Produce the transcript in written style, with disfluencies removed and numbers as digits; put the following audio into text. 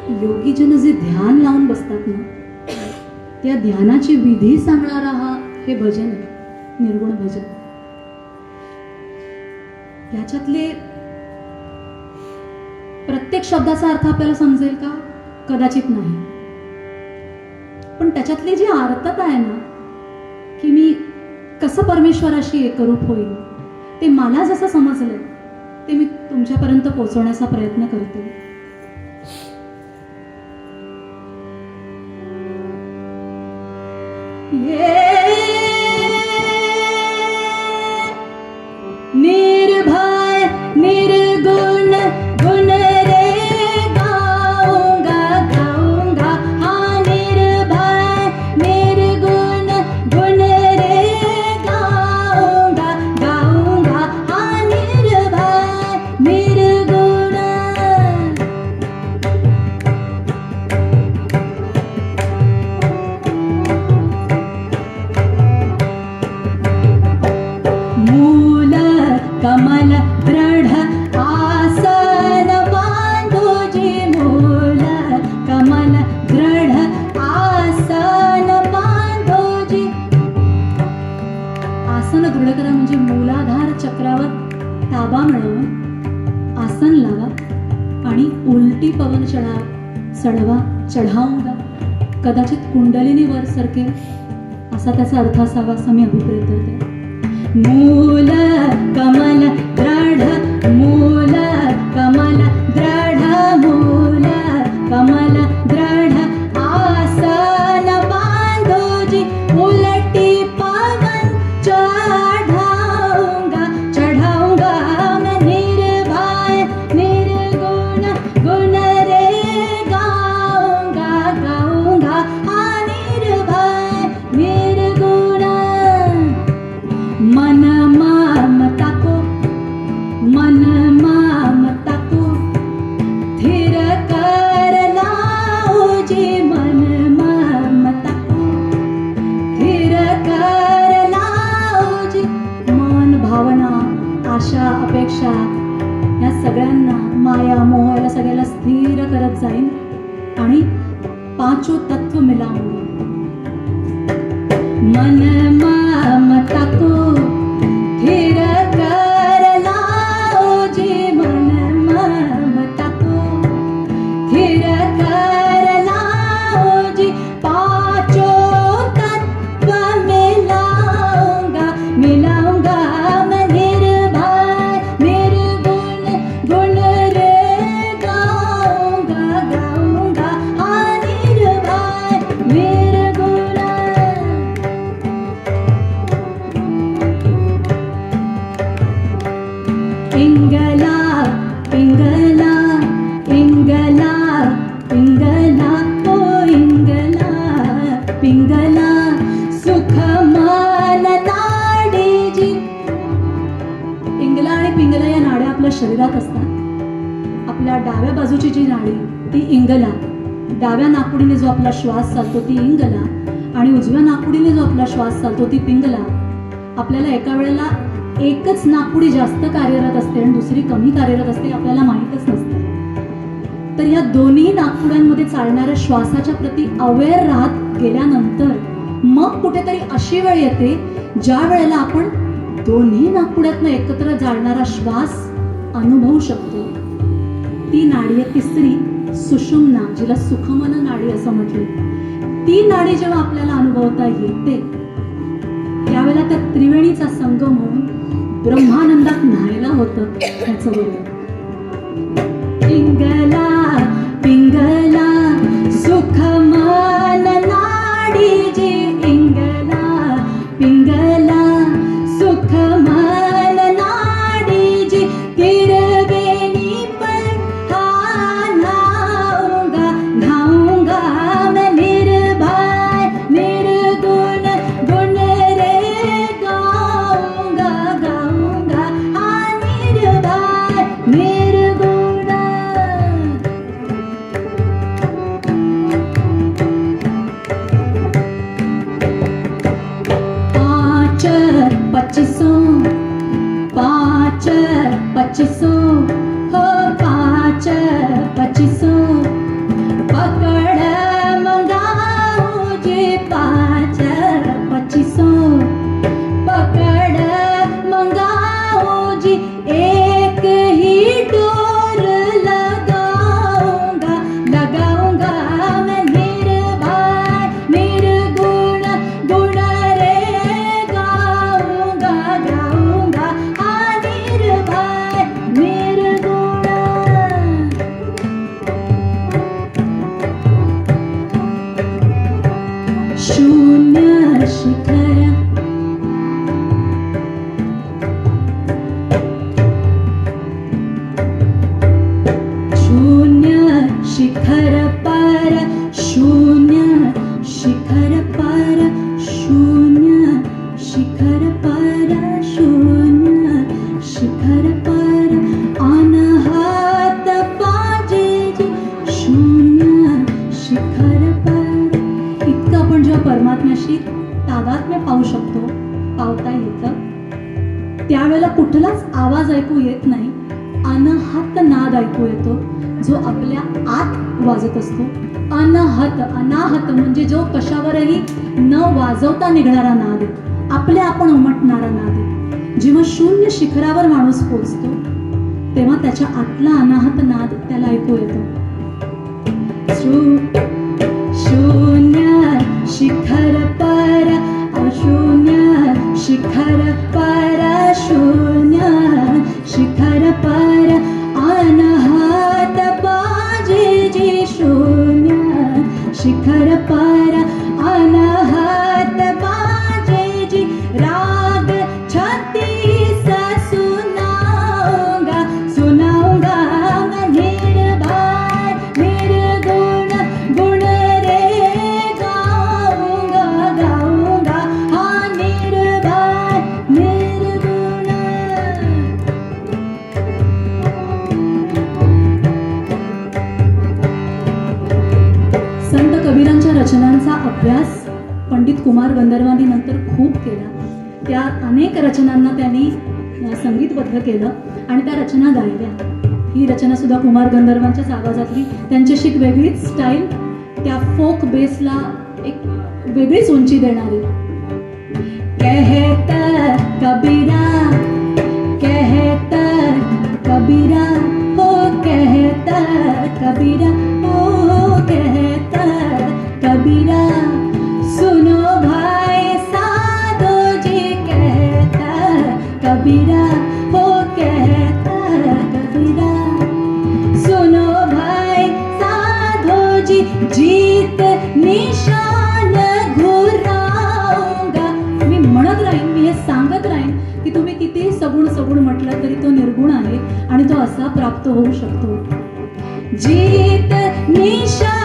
योगीजन जे ध्यान लावून बसतात ना, त्या ध्यानाची विधी सांगणारा हे भजन आहे, निर्गुण भजन. याच्यातले प्रत्येक शब्दाचा अर्थ आपल्याला समजेल का? कदाचित नाही. पण त्याच्यातली जी आर्तता आहे ना, की मी कसं परमेश्वराशी एकरूप होईल, ते मला जसं समजलंय ते मी तुमच्यापर्यंत पोहोचवण्याचा प्रयत्न करते. निर्भय निर्गुण गुण रे गाऊंगा गाऊंगा, हा निर्भय निर्गुण गुण रे गाऊंगा गाऊंगा, हा निर्भय निर्गुण. मूल कमल दृढ आसन बांधोजी, मूल कमल दृढ आसन बांधोजी. आसन दृढ करा म्हणजे मूलाधार चक्रावर ताबा मिळवून आसन लावा आणि उलटी पवन चढवा चढाऊंगा. कदाचित कुंडलिनी वर सरकेल असा त्याचा अर्थ असावा असं मी अभिप्रेत करते. मूल कमल दृढ, मूल कमल दृढ, मूल कमल दृढ आसन बांधोजी, उलटी पवन चढ़ाऊंगा चढ़ाऊंगा, मैं निर्भय निर्गुण गुण रे गाऊंगा गाऊंगा, हा निर्भय निर्गुण. मन ममता को स्थिर कर लाओ जी, मन ममता को स्थिर कर लाओ जी. मन, भावना, आशा, अपेक्षा या सगळ्यांना, माया मोह या सगळ्याला स्थिर करत जाईल आणि पांचों तत्व मिलाऊंगा. मन ममता को स्थिर कर लाओ जी, मन ममता को स्थिर कर लाओ जी, पांचों तत्व मिलाऊंगा मिलाऊंगा, मैं निर्भय निर्गुण गुण रे गाऊंगा गाऊंगा, हा निर्भय निर्गुण. पिंगला पिंगला पिंगला पिंगला ओ इंगला पिंगला, सुख मन नाडी जी. इंगला आणि पिंगला या नाड्या आपल्या शरीरात असतात. आपल्या डाव्या बाजूची जी नाडी ती इंगला, डाव्या नाकपुडीने जो आपला श्वास चालतो ती इंगला, आणि उजव्या नाकपुडीने जो आपला श्वास चालतो ती पिंगला. आपल्याला एका वेळेला एकच नाकपुडी जास्त कार्यरत असते आणि दुसरी कमी कार्यरत असते, आपल्याला माहीतच नसते. तर या दोन्ही नाकपुड्यांमध्ये चालणाऱ्या श्वासाच्या प्रती अवेअर राहत गेल्यानंतर मग कुठेतरी अशी वेळ येते ज्या वेळेला आपण दोन्ही नाकपुड्यातनं एकत्र जाणारा श्वास अनुभवू शकतो. ती नाडी आहे तिसरी, सुषुम्ना, जिला सुखमन नाडी असं म्हटले. ती नाडी जेव्हा आपल्याला अनुभवता येते त्यावेळेला त्या त्रिवेणीचा संगम होऊन ब्रह्मानंदात न्हायला होतं त्याचं वर्णन. पिंगला पिंगला सुख मन नाडी जी, इंगला पिंगला सुख मन नाडी जी, तिरवेणी पर हा न्हाऊंगा न्हाऊंगा, मैं निर्भय निर्गुण गुण रे गाऊंगा गाऊंगा, हा निर्भय निर्गुण. पाँच पच्चीसों शिखर पर शून्य शिखर पर शून्य शिखर पर शून्य शिखर पर अनहत पाजे जी शून्य शिखर पर. इतकं आपण जेव्हा परमात्म्याशी तादात्म्य पाहू शकतो, पावता येतं, त्यावेळेला कुठलाच आवाज ऐकू येत नाही, अनहत नाद ऐकू येतो जो आपल्या आत वाजत असतो. अनहत अनाहत म्हणजे जो कशावरही न वाजवता निघणारा नाद आहे, आपल्या आपण उमटणारा नाद आहे. जेव्हा शून्य शिखरावर माणूस पोचतो तेव्हा त्याच्या आतला अनाहत नाद त्याला ऐकू येतो. शून्य शिखर पर अशून्य शिखर पर शून्य शिखर पर अनहत बाजे जी शून्य शिखर पर अनहत बाजे जी. राग 36 सुनाऊंगा सुनाऊंगा निर्भय निर्गुण गुण रे गाऊंगा गाऊंगा हा निर्भय निर्गुण. संत कबीरांच्या रचनांचा अभ्यास पंडित कुमार गंधर्वांनी नंतर खूप केला. त्या अनेक रचनांना त्यांनी संगीतबद्ध केलं आणि त्या रचना गायल्या. ही रचना सुद्धा कुमार गंधर्वांच्याच आवाजातली, त्यांच्याशी एक वेगळीच स्टाईल, त्या फोक बेसला एक वेगळीच उंची देणारी. कहत कबीरा कहत कबीरा हो कहत कबीरा हो कहत कबीरा सुनो भाई साधो जी कहता कबीरा हो कहता कबीरा सुनो भाई साधो जी जीत निशान घुराऊंगा. मी म्हणत राहीन, मी हे सांगत राहीन की तुम्ही किती सगुण सगुण म्हटलं तरी तो निर्गुण आहे आणि तो असा प्राप्त होऊ शकतो. जीत निशान